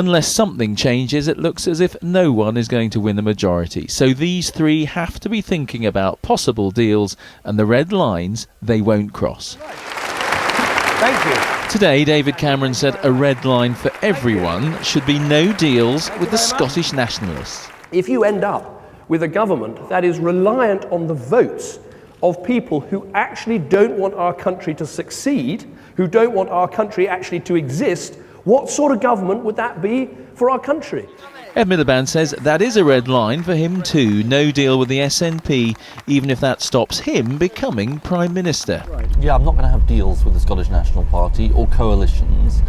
Unless something changes, it looks as if no one is going to win the majority. So these three have to be thinking about possible deals and the red lines they won't cross. Thank you. Today, David Cameron said a red line for everyone should be no deals with the Scottish nationalists. If you end up with a government that is reliant on the votes of people who actually don't want our country to succeed, who don't want our country actually to exist, what sort of government would that be for our country? Ed Miliband says that is a red line for him too. No deal with the SNP, even if that stops him becoming Prime Minister. Yeah, I'm not going to have deals with the Scottish National Party or coalitions,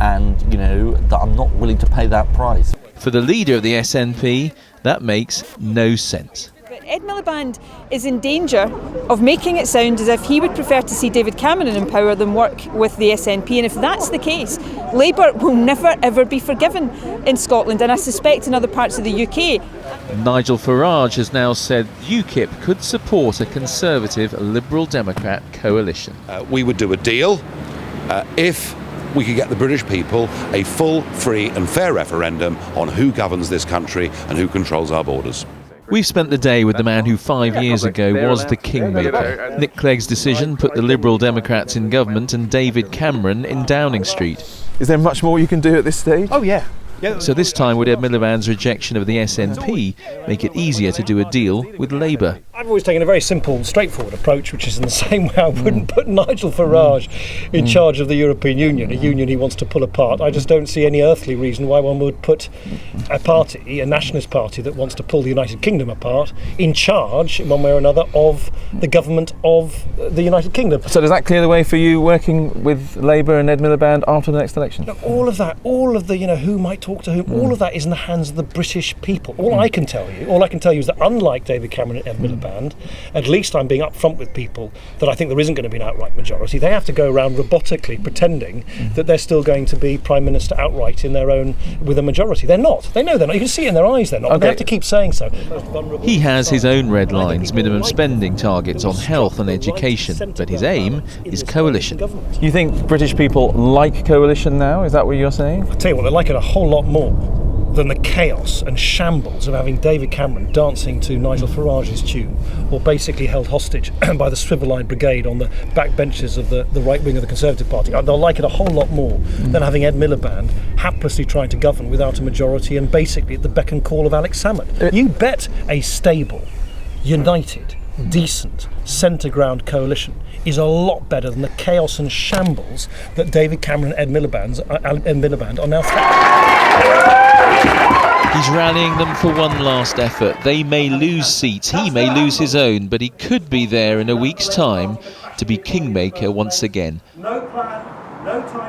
and, that I'm not willing to pay that price. For the leader of the SNP, that makes no sense. Ed Miliband is in danger of making it sound as if he would prefer to see David Cameron in power than work with the SNP, and if that's the case, Labour will never ever be forgiven in Scotland, and I suspect in other parts of the UK. Nigel Farage has now said UKIP could support a Conservative Liberal Democrat coalition. We would do a deal if we could get the British people a full, free and fair referendum on who governs this country and who controls our borders. We've spent the day with the man who 5 years ago was the kingmaker. Nick Clegg's decision put the Liberal Democrats in government and David Cameron in Downing Street. Is there much more you can do at this stage? Oh, yeah. So this time, would Ed Miliband's rejection of the SNP make it easier to do a deal with Labour? I've always taken a very simple, straightforward approach, which is in the same way I wouldn't put Nigel Farage in charge of the European Union, a union he wants to pull apart. I just don't see any earthly reason why one would put a party, a nationalist party that wants to pull the United Kingdom apart, in charge, in one way or another, of the government of the United Kingdom. So does that clear the way for you working with Labour and Ed Miliband after the next election? Look, all of the, who might talk to whom, all of that is in the hands of the British people. All I can tell you is that unlike David Cameron and Ed Miliband, at least I'm being upfront with people that I think there isn't going to be an outright majority. They have to go around robotically pretending that they're still going to be Prime Minister outright in their own, with a majority. They're not. They know they're not. You can see it in their eyes they're not. But they have to keep saying so. He has his own red lines, minimum spending targets on health and education, but his aim is coalition. You think British people like coalition now? Is that what you're saying? I tell you what, they like it a whole lot more than the chaos and shambles of having David Cameron dancing to Nigel Farage's tune, or basically held hostage by the Swivel-eyed Brigade on the back benches of the right wing of the Conservative Party. They'll like it a whole lot more than having Ed Miliband haplessly trying to govern without a majority and basically at the beck and call of Alex Salmond. You bet a stable, united, decent, centre ground coalition is a lot better than the chaos and shambles that David Cameron and Ed Miliband are now threatening. He's rallying them for one last effort. They may lose seats, he may lose his own, but he could be there in a week's time to be kingmaker once again. No plan, no time.